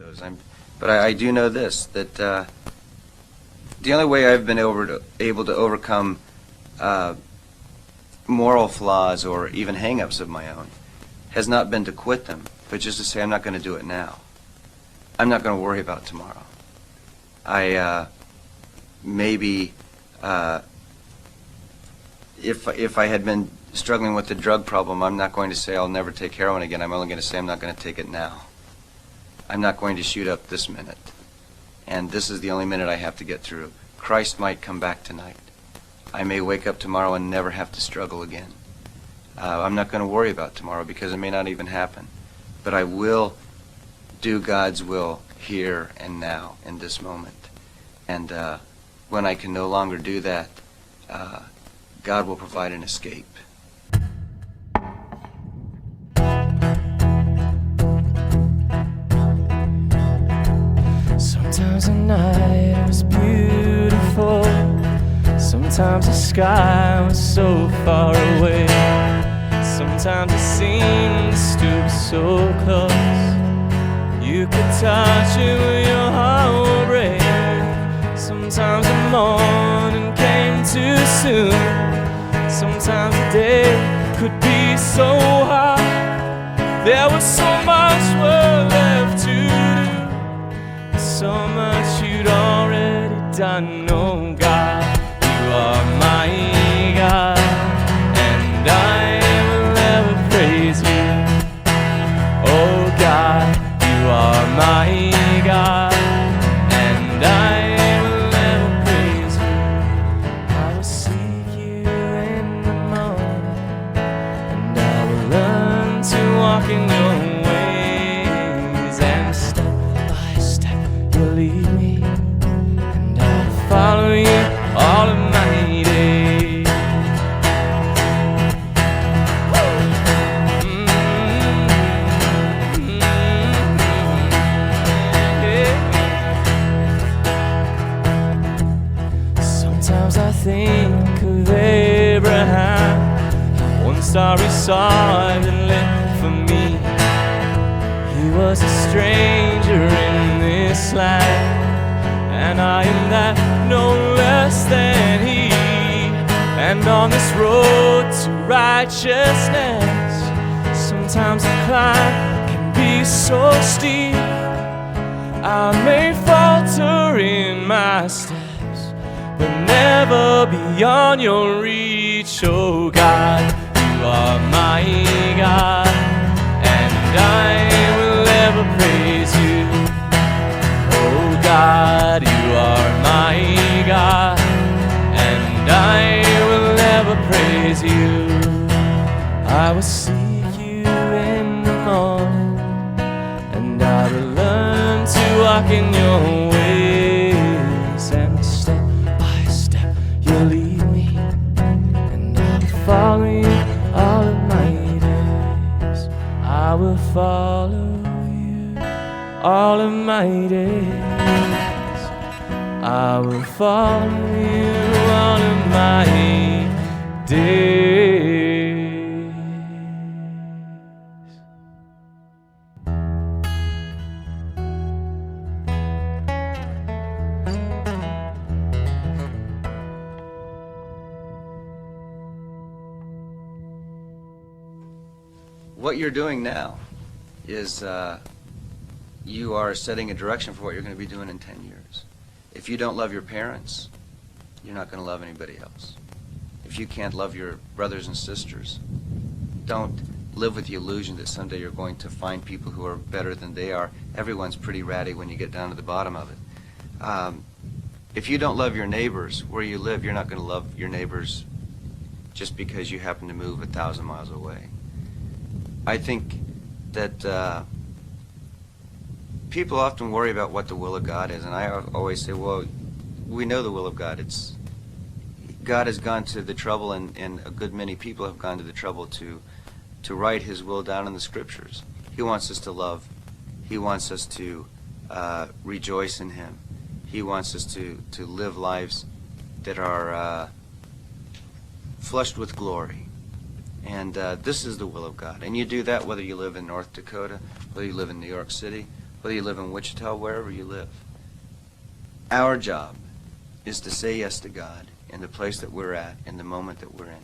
those. But I do know this, that the only way I've been able to overcome moral flaws or even hang-ups of my own has not been to quit them, but just to say I'm not going to do it now. I'm not going to worry about tomorrow. Maybe if I had been struggling with the drug problem, I'm not going to say I'll never take heroin again. I'm only going to say I'm not going to take it now. I'm not going to shoot up this minute. And this is the only minute I have to get through. Christ might come back tonight. I may wake up tomorrow and never have to struggle again. I'm not going to worry about tomorrow because it may not even happen. But I will do God's will here and now in this moment. And when I can no longer do that, God will provide an escape. Sometimes the night was beautiful. Sometimes the sky was so far away. Sometimes it seemed to be so close. You could touch it with your heart would break. Sometimes the morning came too soon. Sometimes the day could be so hot. There was so much work left to do, so much you'd already done. Oh God, you are my God, and I will ever praise you. Oh God, you are my God, and I will ever praise you. I will seek you in the morning, and I will learn to walk in your ways, and step by step you'll lead me, and I'll follow you all of my days. Sometimes I think of Abraham, one star he saw and lit for me. He was a stranger in this land, and I am that no less than he. And on this road to righteousness, sometimes the climb can be so steep. I may falter in my steps, but never beyond your reach. Oh God, you are my God, and I will ever praise you. Oh God, you are my God, and I will ever praise you. I will seek you in the morning, and I will learn to walk in your ways, and step by step you'll lead me, and I will follow you all of my days. I will follow you all of my days. I will follow you all of my days. What you're doing now is you are setting a direction for what you're going to be doing in 10 years. If you don't love your parents, you're not going to love anybody else. If you can't love your brothers and sisters, don't live with the illusion that someday you're going to find people who are better than they are. Everyone's pretty ratty when you get down to the bottom of it. If you don't love your neighbors where you live, you're not going to love your neighbors just because you happen to move 1,000 miles away. I think that people often worry about what the will of God is, and I always say, well, we know the will of God. God has gone to the trouble, and a good many people have gone to the trouble to write His will down in the Scriptures. He wants us to love. He wants us to rejoice in Him. He wants us to live lives that are flushed with glory. And this is the will of God. And you do that whether you live in North Dakota, whether you live in New York City, whether you live in Wichita, wherever you live. Our job is to say yes to God in the place that we're at, in the moment that we're in.